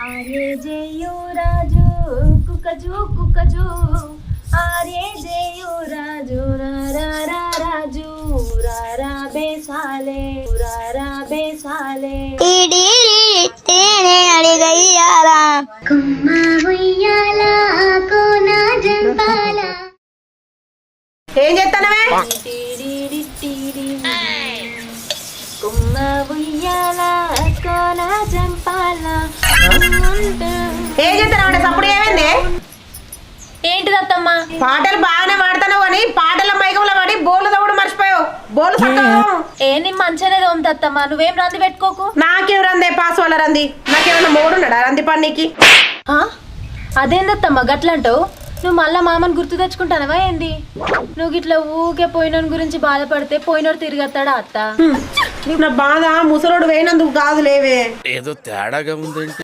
ఆర్యే జయు రాజు కుకజు కుకజు ఆర్యే జయు రాజు రారా రాజు రారా బేసాలే రారా బేసాలే టీడీనే అడిగయ్యాలా కుమ్మ ఉయ్యాల కోన జంపాల ఏం చేస్తానవే కుమ్మ ఉయ్యాల కోన జంపాల ఏం చేస్తానవంటే సప్పుడు ఏమైంది ఏంటిదత్తమ్మా పాటలు బాగానే పాడతాను కానీ పాటల మైకంలో పడి బోర్లు తవ్వడం మర్చిపోయావు బోర్లు సక్కగా ఏంది మంచిగానే తోముతత్తమ్మా నువ్వేం రంది పెట్టుకోకు నాకేం రందే పాస్ వాళ్ళ రంది నాకేమన్నా మూడున్నాడా రంది పన్నీకి అదేందత్తమ్మా గట్లంటావు నువ్వు మళ్ళా మామని గుర్తు తెచ్చుకుంటానవా ఏంది నువ్వు గిట్లా ఊకే పోయినోని గురించి బాధపడితే పోయినోడు తిరిగత్తాడా అత్త నా బాధ ముసలోడు వేయినందుకు కాదు లేవే ఏదో తేడాగా ఉందంటే